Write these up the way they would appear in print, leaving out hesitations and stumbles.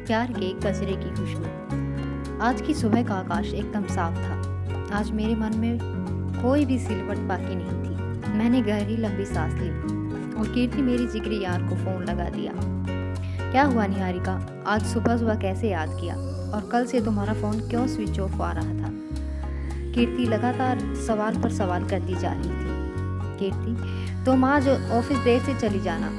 प्यार के कचरे की खुशबू। आज की सुबह का आकाश एकदम साफ था। आज मेरे मन में कोई भी सिलवट बाकी नहीं थी। मैंने गहरी लंबी सांस ली और कीर्ति मेरी जिगरी यार को फोन लगा दिया। क्या हुआ निहारिका, आज सुबह सुबह कैसे याद किया और कल से तुम्हारा फोन क्यों स्विच ऑफ आ रहा था? कीर्ति लगातार सवाल पर सवाल करती जा रही थी। कीर्ति, तुम आज ऑफिस देर से चली जाना,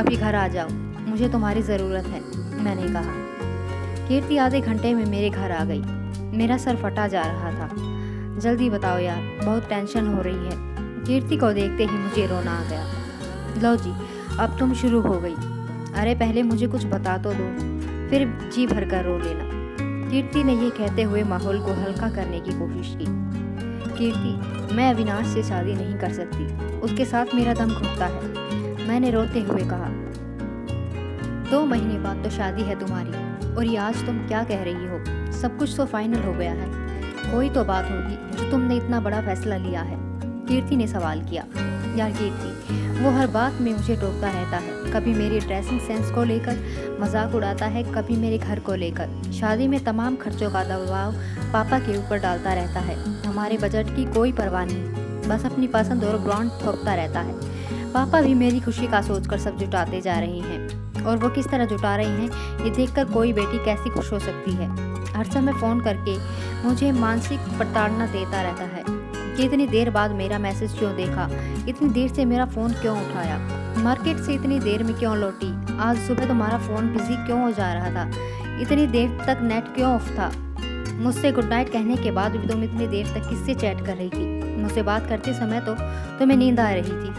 अभी घर आ जाओ, मुझे तुम्हारी ज़रूरत है, मैंने कहा। कीर्ति आधे घंटे में मेरे घर आ गई। मेरा सर फटा जा रहा था। जल्दी बताओ यार, बहुत टेंशन हो रही है। कीर्ति को देखते ही मुझे रोना आ गया। लो जी, अब तुम शुरू हो गई। अरे पहले मुझे कुछ बता तो दो, फिर जी भर कर रो लेना। कीर्ति ने ये कहते हुए माहौल को हल्का करने की कोशिश की। कीर्ति, मैं अविनाश से शादी नहीं कर सकती, उसके साथ मेरा दम घुटता है, मैंने रोते हुए कहा। 2 महीने बाद तो शादी है तुम्हारी, और ये आज तुम क्या कह रही हो? सब कुछ तो फाइनल हो गया है। कोई तो बात होगी जो तुमने इतना बड़ा फैसला लिया है, कीर्ति ने सवाल किया। यार कीर्ति, वो हर बात में मुझे टोकता रहता है। कभी मेरी ड्रेसिंग सेंस को लेकर मजाक उड़ाता है, कभी मेरे घर को लेकर। शादी में तमाम खर्चों का दबाव पापा के ऊपर डालता रहता है। हमारे बजट की कोई परवाह नहीं, बस अपनी पसंद और ब्रांड थोपता रहता है। पापा भी मेरी खुशी का सोचकर सब जुटाते जा रहे हैं, और वो किस तरह जुटा रहे हैं ये देखकर कोई बेटी कैसी खुश हो सकती है। हर समय फ़ोन करके मुझे मानसिक प्रताड़ना देता रहता है कि इतनी देर बाद मेरा मैसेज क्यों देखा, इतनी देर से मेरा फ़ोन क्यों उठाया, मार्केट से इतनी देर में क्यों लौटी, आज सुबह तुम्हारा फ़ोन बिजी क्यों हो जा रहा था, इतनी देर तक नेट क्यों ऑफ था, मुझसे गुड नाइट कहने के बाद भी तुम इतनी देर तक किससे चैट कर रही थी, मुझसे बात करते समय तो तुम्हें नींद आ रही थी,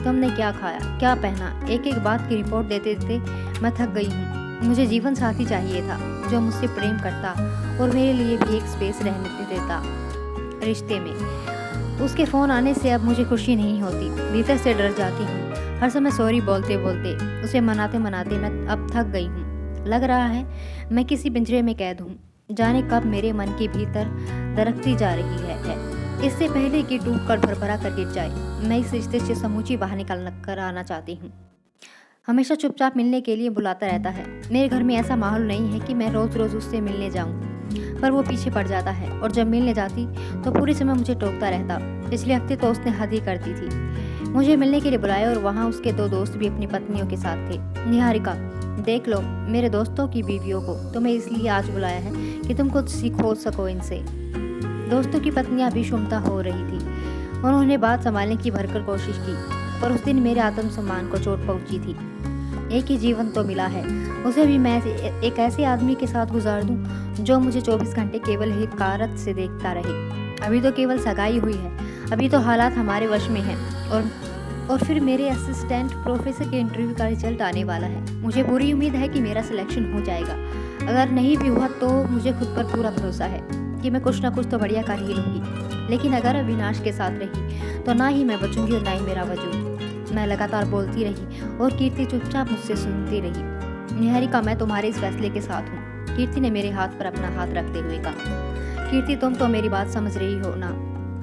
तुमने क्या खाया, क्या पहना, एक एक बात की रिपोर्ट देते देते मैं थक गई हूँ। मुझे जीवन साथी चाहिए था जो मुझसे प्रेम करता और मेरे लिए भी एक स्पेस रहने देता रिश्ते में। उसके फ़ोन आने से अब मुझे खुशी नहीं होती, भीतर से डर जाती हूँ। हर समय सॉरी बोलते बोलते, उसे मनाते मनाते मैं अब थक गई हूँ। लग रहा है मैं किसी पिंजरे में कैद हूँ, जाने कब मेरे मन के भीतर दरकती जा रही है। इससे पहले कि टूट कर भरभरा कर गिर जाए, मैं इस रिश्ते से समूची बाहर निकल कर आना चाहती हूँ। हमेशा चुपचाप मिलने के लिए बुलाता रहता है। मेरे घर में ऐसा माहौल नहीं है कि मैं रोज़ रोज़ उससे मिलने जाऊँ, पर वो पीछे पड़ जाता है, और जब मिलने जाती तो पूरे समय मुझे टोकता रहता। पिछले हफ्ते तो उसने हद ही कर दी थी। मुझे मिलने के लिए बुलाया और वहाँ उसके 2 दोस्त भी अपनी पत्नियों के साथ थे। निहारिका, देख लो मेरे दोस्तों की बीवियों को, तुम्हें इसलिए आज बुलाया है कि तुम कुछ सीखो सको इनसे। दोस्तों की पत्नियां भी शुमता हो रही थी। उन्होंने बात संभालने की भरकर कोशिश की, पर उस दिन मेरे आत्मसम्मान को चोट पहुंची थी। एक ही जीवन तो मिला है, उसे भी मैं एक ऐसे आदमी के साथ गुजार दूं जो मुझे 24 घंटे केवल हकारत से देखता रहे। अभी तो केवल सगाई हुई है, अभी तो हालात हमारे वश में हैं, और फिर मेरे असिस्टेंट प्रोफेसर के इंटरव्यू का रिजल्ट आने वाला है। मुझे पूरी उम्मीद है कि मेरा सिलेक्शन हो जाएगा। अगर नहीं भी हुआ तो मुझे खुद पर पूरा भरोसा है कि मैं कुछ ना कुछ तो बढ़िया कर ही लूँगी। लेकिन अगर अविनाश के साथ रही तो ना ही मैं बचूंगी और ना ही मेरा वजूद। मैं लगातार बोलती रही और कीर्ति चुपचाप मुझसे सुनती रही। निहारिका, मैं तुम्हारे इस फैसले के साथ हूँ, कीर्ति ने मेरे हाथ पर अपना हाथ रखते हुए कहा। कीर्ति, तुम तो मेरी बात समझ रही हो ना,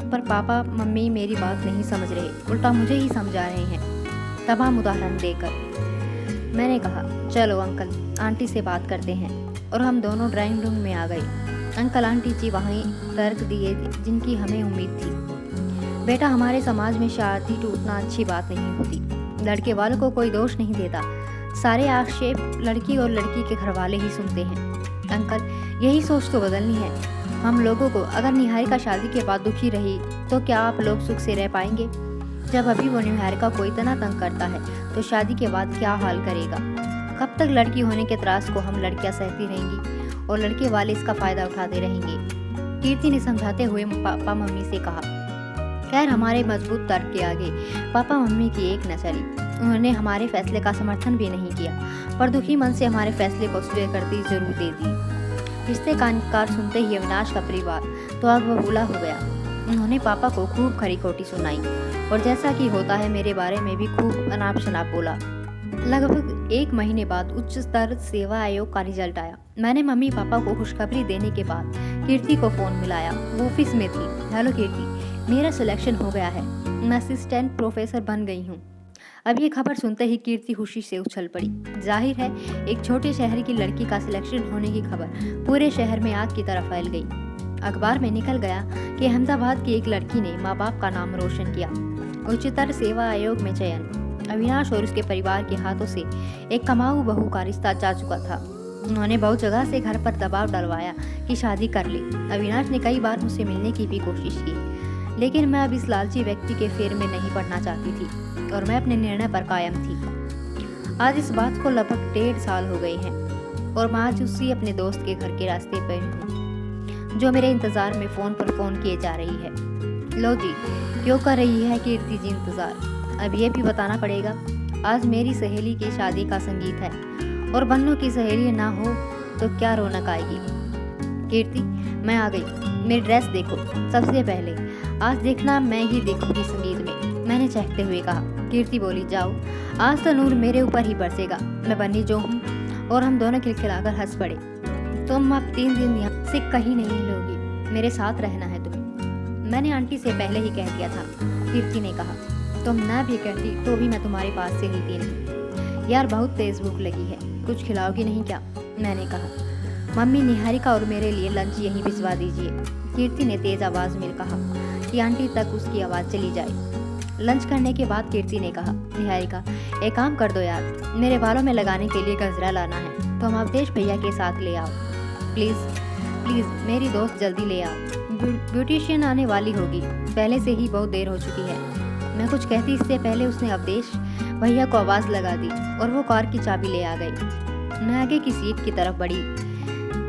पर पापा मम्मी मेरी बात नहीं समझ रहे, उल्टा मुझे ही समझा रहे हैं तमाम उदाहरण देकर। मैंने कहा, चलो अंकल आंटी से बात करते हैं, और हम दोनों ड्राइंग रूम में आ गए। अंकल आंटी जी वहीं तर्क दिए जिनकी हमें उम्मीद थी। बेटा, हमारे समाज में शादी टूटना अच्छी बात नहीं होती। लड़के वालों को कोई दोष नहीं देता, सारे आक्षेप लड़की और लड़की के घर वाले ही सुनते हैं। अंकल, यही सोच तो बदलनी है हम लोगों को। अगर निहारिका शादी के बाद दुखी रही तो क्या आप लोग सुख से रह पाएंगे? जब अभी वो निहारिका को इतना तंग करता है तो शादी के बाद क्या हाल करेगा? कब तक लड़की होने के त्रास को हम लड़कियां सहती रहेंगी और लड़के वाले इसका फ़ायदा उठाते रहेंगे? कीर्ति ने समझाते हुए पापा मम्मी से कहा। खैर, हमारे मजबूत तर्क के आगे पापा मम्मी की एक न चली। उन्होंने हमारे फैसले का समर्थन भी नहीं किया, पर दुखी मन से हमारे फैसले को स्वीकृति जरूर दे दी। रिश्ते का इनकार सुनते ही अविनाश का परिवार तो आग बबूला हो गया। उन्होंने पापा को खूब खरी खोटी सुनाई, और जैसा कि होता है मेरे बारे में भी खूब अनाप शनाप बोला। लगभग 1 महीने बाद उच्च स्तर सेवा आयोग का रिजल्ट आया। मैंने मम्मी पापा को खुशखबरी देने के बाद कीर्ति को फ़ोन मिलाया। वो ऑफिस में थी। हेलो कीर्ति, मेरा सिलेक्शन हो गया है, मैं असिस्टेंट प्रोफेसर बन गई हूँ। अब ये खबर सुनते ही कीर्ति खुशी से उछल पड़ी। जाहिर है एक छोटे शहर की लड़की का सिलेक्शन होने की खबर पूरे शहर में आग की तरह फैल गई। अखबार में निकल गया कि अहमदाबाद की एक लड़की ने माँ बाप का नाम रोशन किया। उच्चतर सेवा आयोग में चयन। अविनाश और उसके परिवार के हाथों से एक कमाऊ बहू का रिश्ता जा चुका था। उन्होंने बहुत जगह से घर पर दबाव डलवाया कि शादी कर ले। अविनाश ने कई बार मुझसे मिलने की भी कोशिश की, लेकिन मैं अब इस लालची व्यक्ति के फेर में नहीं पड़ना चाहती थी और मैं अपने निर्णय पर कायम थी। आज इस बात को लगभग 1.5 साल हो गए हैं और मैं आज उसी अपने दोस्त के घर के रास्ते पर हूँ, जो मेरे इंतजार में फ़ोन पर फ़ोन किए जा रही है। लो जी, क्यों कर रही है कीर्ति जी इंतज़ार? अब ये भी बताना पड़ेगा। आज मेरी सहेली की शादी का संगीत है और बन्नों की सहेली ना हो तो क्या रौनक आएगी। कीर्ति, मैं आ गई। मेरी ड्रेस देखो। सबसे पहले आज देखना मैं ही देखूंगी संगीत में, मैंने चहकते हुए कहा। कीर्ति बोली, जाओ, आज तो नूर मेरे ऊपर ही बरसेगा। मैं बन्नी जो हूँ। और हम दोनों खिलखिलाकर हंस पड़े। तुम अब 3 दिन यहाँ से कहीं नहीं लोगी, मेरे साथ रहना है तुम्हें। मैंने आंटी से पहले ही कह दिया था, कीर्ति ने कहा। तुम ना भी कहती तो भी मैं तुम्हारे पास से हिलती नहीं। यार बहुत तेज भूख लगी है, कुछ खिलाओगी नहीं क्या? मैंने कहा। मम्मी निहारिका और मेरे लिए लंच यहीं भिजवा दीजिए, कीर्ति ने तेज आवाज़ में कहा कि आंटी तक उसकी आवाज़ चली जाए। लंच करने के बाद कीर्ति ने कहा, निहारिका एक काम कर दो यार, मेरे बालों में लगाने के लिए गजरा लाना है तो हम अवधेश भैया के साथ ले आओ। प्लीज़ प्लीज़ मेरी दोस्त जल्दी ले आओ, ब्यूटिशियन आने वाली होगी, पहले से ही बहुत देर हो चुकी है। मैं कुछ कहती इससे पहले उसने अवधेश भैया को आवाज़ लगा दी और वो कार की चाबी ले आ गई। मैं आगे की सीट की तरफ बढ़ी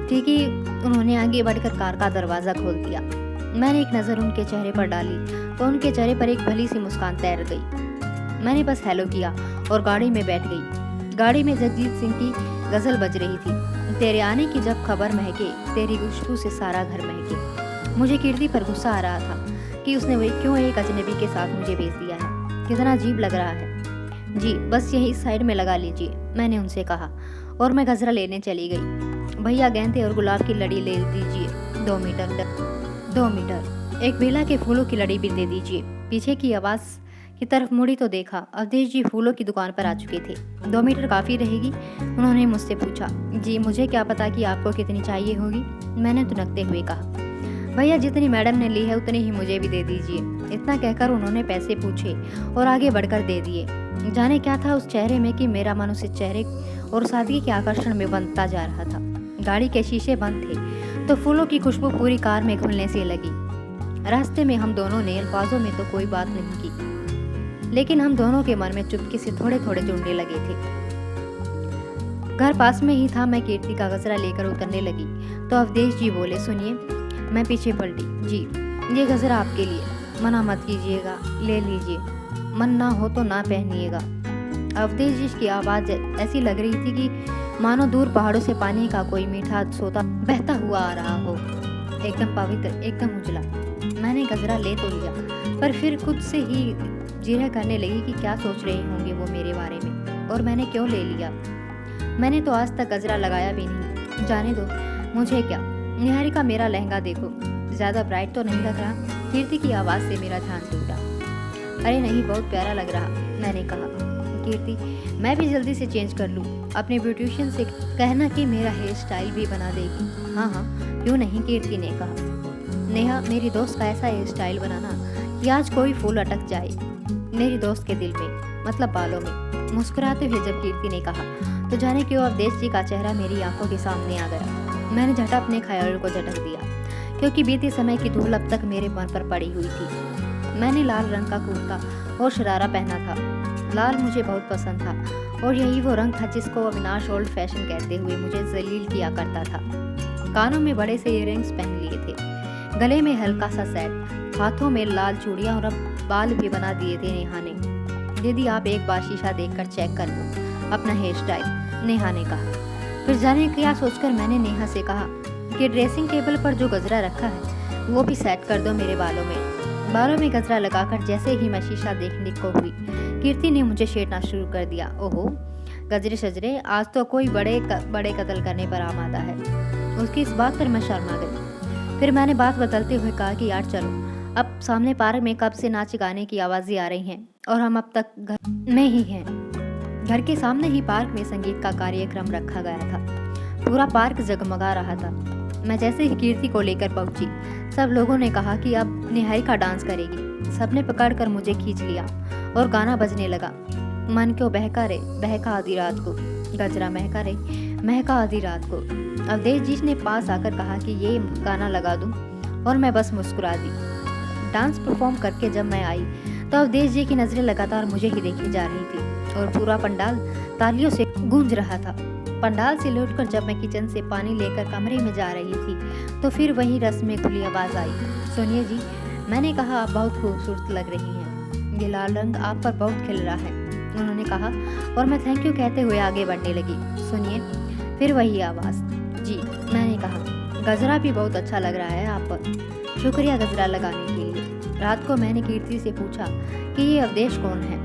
थी कि उन्होंने आगे बढ़कर कार का दरवाज़ा खोल दिया। मैंने एक नज़र उनके चेहरे पर डाली तो उनके चेहरे पर एक भली सी मुस्कान तैर गई। मैंने बस हेलो किया और गाड़ी में बैठ गई। गाड़ी में जगजीत सिंह की गज़ल बज रही थी, तेरे आने की जब खबर महके, तेरी खुशबू से सारा घर महके। मुझे कीर्ति पर गुस्सा आ रहा था कि उसने वही क्यों एक अजनबी के साथ मुझे भेज दिया है, कितना अजीब लग रहा है। जी बस यही इस साइड में लगा लीजिए, मैंने उनसे कहा और मैं गजरा लेने चली गई। भैया गेंदे और गुलाब की लड़ी ले दीजिए, 2 मीटर तक, 2 मीटर। एक बेला के फूलों की लड़ी भी दे दीजिए। पीछे की आवाज़ की तरफ मुड़ी तो देखा, अवधेश जी फूलों की दुकान पर आ चुके थे। 2 मीटर काफ़ी रहेगी? उन्होंने मुझसे पूछा। जी मुझे क्या पता कि आपको कितनी चाहिए होगी, मैंने तुनकते हुए कहा। भैया जितनी मैडम ने ली है उतनी ही मुझे भी दे दीजिए। इतना कहकर उन्होंने पैसे पूछे और आगे बढ़कर दे दिए। जाने क्या था उस चेहरे में कि मेरा मन उस चेहरे और सादगी के आकर्षण में बनता जा रहा था। गाड़ी के शीशे बंद थे तो फूलों की खुशबू पूरी कार में घुलने से लगी। रास्ते में हम दोनों ने अल्फाजों में तो कोई बात नहीं की, लेकिन हम दोनों के मन में चुपके से थोड़े थोड़े जुड़ने लगे थे। घर पास में ही था। मैं कीर्ति का गजरा लेकर उतरने लगी तो अवधेश जी बोले, सुनिए। मैं पीछे पलटी। जी ये गजरा आपके लिए, मना मत कीजिएगा, ले लीजिए, मन ना हो तो ना पहनिएगा। अवधेश जी की आवाज़ ऐसी लग रही थी कि मानो दूर पहाड़ों से पानी का कोई मीठा सोता बहता हुआ आ रहा हो, एकदम पवित्र, एकदम उजला। मैंने गजरा ले तो लिया, पर फिर खुद से ही जिरह करने लगी कि क्या सोच रहे होंगे वो मेरे बारे में, और मैंने क्यों ले लिया। मैंने तो आज तक गजरा लगाया भी नहीं। जाने दो, मुझे क्या। निहारिका मेरा लहंगा देखो, ज़्यादा ब्राइट तो नहीं लग रहा? कीर्ति की आवाज़ से मेरा ध्यान टूटा। अरे नहीं, बहुत प्यारा लग रहा, मैंने कहा। कीर्ति, मैं भी जल्दी से चेंज कर लूँ? अपने ब्यूटिशियन से कहना कि मेरा हेयर स्टाइल भी बना देगी। हाँ हाँ क्यों नहीं, कीर्ति ने कहा। नेहा, मेरी दोस्त का ऐसा हेयर स्टाइल बनाना कि आज कोई फूल अटक जाए मेरी दोस्त के दिल में, मतलब बालों में। मुस्कुराते हुए जब कीर्ति ने कहा तो जाने क्यों अवधेश जी का चेहरा मेरी आंखों के सामने आ गया। मैंने झटा अपने ख्यालों को झटक दिया, क्योंकि बीते समय की धूल अब तक मेरे मन पर पड़ी हुई थी। मैंने लाल रंग का कुर्ता और शरारा पहना था। लाल मुझे बहुत पसंद था और यही वो रंग था जिसको अविनाश ओल्ड फैशन कहते हुए मुझे जलील किया करता था। कानों में बड़े से इयररिंग्स पहन लिए थे, गले में हल्का सा सेट, हाथों में लाल चूड़ियाँ और अब बाल भी बना दिए थे नेहा ने। दीदी आप एक बार शीशा देखकर चेक कर लो अपना हेयर स्टाइल, नेहा ने कहा। फिर जाने क्या सोचकर मैंने नेहा से कहा कि ड्रेसिंग टेबल पर जो गजरा रखा है वो भी सेट कर दो मेरे बालों में। बालों में गजरा लगाकर जैसे ही मैं शीशा देखने को हुई, कीर्ति ने मुझे छेड़ना शुरू कर दिया। ओहो गजरे शजरे, आज तो कोई बड़े कत्ल करने पर आमादा है। उसकी इस बात पर मैं शर्मा गई। फिर मैंने बात बदलते हुए कहा कि यार चलो अब सामने पार्क में कब से नाच गाने की आवाज़ें आ रही हैं और हम अब तक घर में ही हैं। घर के सामने ही पार्क में संगीत का कार्यक्रम रखा गया था। पूरा पार्क जगमगा रहा था। मैं जैसे ही कीर्ति को लेकर पहुंची, सब लोगों ने कहा कि अब निहारिका डांस करेगी। सबने पकड़कर मुझे खींच लिया और गाना बजने लगा। मन क्यों बहका रे बहका आधी रात को, गजरा महका रे महका आधी रात को। अवधेश जी ने पास आकर कहा कि ये गाना लगा दूं और मैं बस मुस्कुरा दी। डांस परफॉर्म करके जब मैं आई तो अवधेश जी की नज़रें लगातार मुझे ही देखी जा रही थी और पूरा पंडाल तालियों से गूंज रहा था। पंडाल से लौटकर जब मैं किचन से पानी लेकर कमरे में जा रही थी तो फिर वही रस में खुली आवाज़ आई, सुनिए जी। मैंने कहा, आप बहुत खूबसूरत लग रही हैं, ये लाल रंग आप पर बहुत खिल रहा है, उन्होंने कहा और मैं थैंक यू कहते हुए आगे बढ़ने लगी। सुनिए, फिर वही आवाज़, जी। मैंने कहा, गजरा भी बहुत अच्छा लग रहा है आप पर, शुक्रिया गजरा लगाने के लिए। रात को मैंने कीर्ति से पूछा कि ये अवधेश कौन है।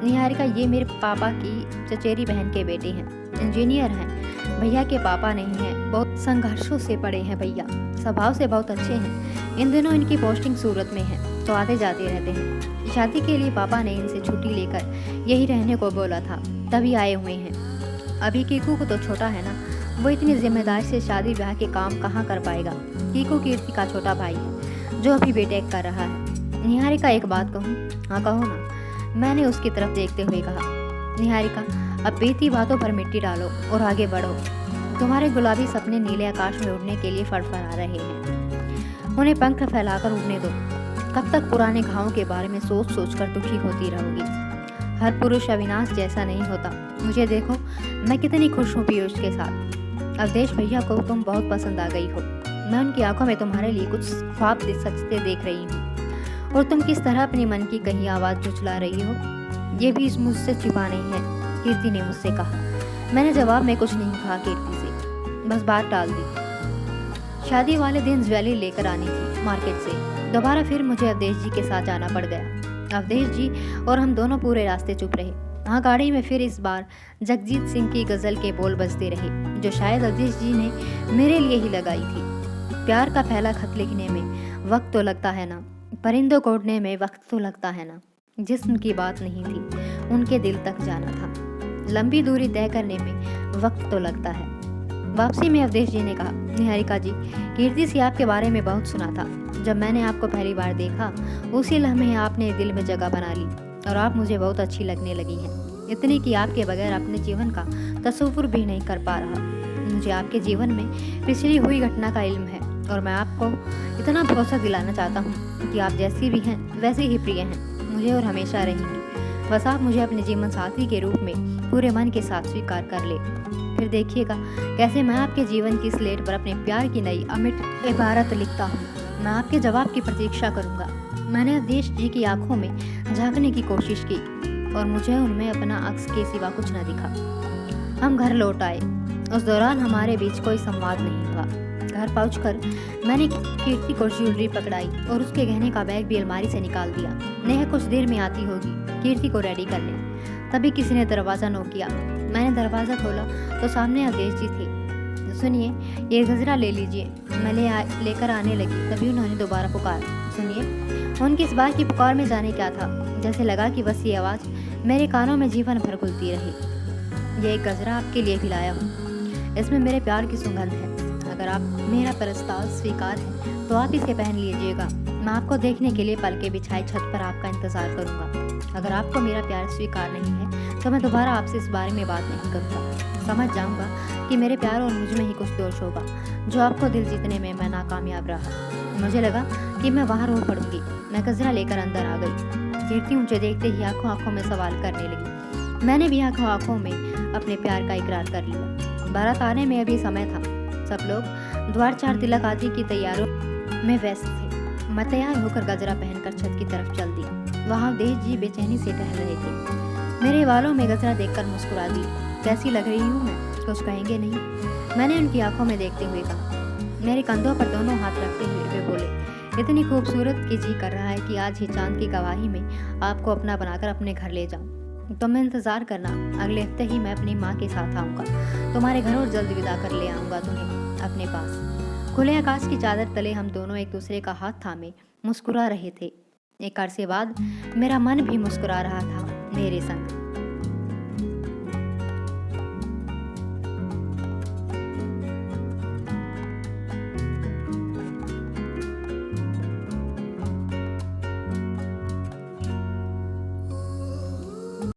निहारिका, ये मेरे पापा की चचेरी बहन के बेटे हैं, इंजीनियर हैं। भैया के पापा नहीं हैं, बहुत संघर्षों से पड़े हैं भैया, स्वभाव से बहुत अच्छे हैं। इन दिनों इनकी पोस्टिंग सूरत में है तो आते जाते रहते हैं। शादी के लिए पापा ने इनसे छुट्टी लेकर यही रहने को बोला था, तभी आए हुए हैं। अभी कीकू को तो छोटा है ना, वो इतनी जिम्मेदारी से शादी ब्याह के काम कहाँ कर पाएगा। कीकू कीर्ति का छोटा भाई है जो अभी बीटेक कर रहा है। निहारिका, एक बात कहूँ? हाँ कहो ना, मैंने उसकी तरफ देखते हुए कहा। निहारिका, अब बीती बातों पर मिट्टी डालो और आगे बढ़ो। तुम्हारे गुलाबी सपने नीले आकाश में उड़ने के लिए फड़फड़ा रहे हैं, उन्हें पंख फैलाकर उड़ने दो। कब तक पुराने घावों के बारे में सोच सोच कर दुखी होती रहोगी? हर पुरुष अविनाश जैसा नहीं होता। मुझे देखो, मैं कितनी खुश हूँ पीयूष के साथ। अवधेश भैया को तुम बहुत पसंद आ गई हो। मैं उनकी आंखों में तुम्हारे लिए कुछ ख्वाब सचते देख रही हूँ और तुम किस तरह अपनी मन की कहीं आवाज़ झुचला रही हो, ये भी मुझसे छिपा नहीं है, कीर्ति ने मुझसे कहा। मैंने जवाब में कुछ नहीं कहा कीर्ति से, बस बात टाल दी। शादी वाले दिन ज्वेलरी लेकर आनी थी मार्केट से। दोबारा फिर मुझे अवधेश जी के साथ जाना पड़ गया। अवधेश जी और हम दोनों पूरे रास्ते चुप रहे। हाँ, गाड़ी में फिर इस बार जगजीत सिंह की गज़ल के बोल बजते रहे, जो शायद अवधेश जी ने मेरे लिए ही लगाई थी। प्यार का पहला खत लिखने में वक्त तो लगता है ना, परिंदों को उड़ने में वक्त तो लगता है ना। जिस्म की बात नहीं थी, उनके दिल तक जाना था। लंबी दूरी तय करने में वक्त तो लगता है। वापसी में अवधेश जी ने कहा, निहारिका जी, कीर्ति से आपके बारे में बहुत सुना था। जब मैंने आपको पहली बार देखा, उसी लम्हे आपने दिल में जगह बना ली और आप मुझे बहुत अच्छी लगने लगी हैं। इतनी कि आपके बगैर अपने जीवन का तसव्वुर भी नहीं कर पा रहा। मुझे आपके जीवन में पिछली हुई घटना का इल्म है और मैं आपको इतना भरोसा दिलाना चाहता हूँ कि आप जैसी भी हैं वैसे ही प्रिय हैं मुझे और हमेशा रहेंगी। बस आप मुझे अपने जीवन साथी के रूप में पूरे मन के साथ स्वीकार कर ले। फिर देखिएगा कैसे मैं आपके जीवन की स्लेट पर अपने प्यार की नई अमिट इबारत लिखता हूँ। मैं आपके जवाब की प्रतीक्षा करूँगा। मैंने अवधेश जी की आंखों में झांकने की कोशिश की और मुझे उनमें अपना अक्स के सिवा कुछ न दिखा। हम घर लौट आए। उस दौरान हमारे बीच कोई संवाद नहीं हुआ। घर पहुंचकर मैंने कीर्ति को ज्वेलरी पकड़ाई और उसके गहने का बैग भी अलमारी से निकाल दिया। नेहा कुछ देर में आती होगी कीर्ति को रेडी करने। तभी किसी ने दरवाज़ा नॉक किया। मैंने दरवाज़ा खोला तो सामने अवधेश जी थे। सुनिए, ये गजरा ले लीजिए, मैं लेकर आने लगी। तभी उन्होंने दोबारा पुकारा। सुनिए, उनकी इस बार की पुकार में जाने क्या था, जैसे लगा कि बस ये आवाज़ मेरे कानों में जीवन भर घुलती रही। ये एक गजरा आपके लिए भी लाया हूँ, इसमें मेरे प्यार की सुगंध है। अगर आप मेरा प्रस्ताव स्वीकार है तो आप इसे पहन लीजिएगा। मैं आपको देखने के लिए पलके बिछाई छत पर आपका इंतज़ार करूँगा। अगर आपको मेरा प्यार स्वीकार नहीं है तो मैं दोबारा आपसे इस बारे में बात नहीं करूँगा। समझ जाऊँगा कि मेरे प्यार और मुझ में ही कुछ दोष होगा जो आपको दिल जीतने में मैं नाकामयाब रहा। मुझे लगा कि मैं वहाँ रो पड़ूंगी। मैं गजरा लेकर अंदर आ गई। कीर्ति मुझे देखते ही आंखों आंखों में सवाल करने लगी। मैंने भी आंखों आंखों में अपने प्यार का इकरार कर लिया। बारात आने में अभी समय था। सब लोग द्वार चार तिलक आदि की तैयारियों में व्यस्त थे। मैं तैयार होकर गजरा पहनकर छत की तरफ चल दी। वहाँ अवधेश जी बेचैनी से टहल रहे थे। मेरे वालों में गजरा देखकर मुस्कुरा दी। कैसी लग रही हूँ मैं, कुछ कहेंगे नहीं? मैंने उनकी आंखों में देखते हुए कहा। मेरे कंधों पर दोनों हाथ रखते हुए वे बोले, इतनी खूबसूरत कि जी कर रहा है कि आज ही चांद की गवाही में आपको अपना बनाकर अपने घर ले जाऊँ। तो मैं इंतज़ार करना, अगले हफ्ते ही मैं अपनी माँ के साथ आऊँगा तुम्हारे घर और जल्द विदा कर ले आऊँगा तुम्हें अपने पास। खुले आकाश की चादर तले हम दोनों एक दूसरे का हाथ थामे मुस्कुरा रहे थे। एक अरसे बाद मेरा मन भी मुस्कुरा रहा था मेरे संग।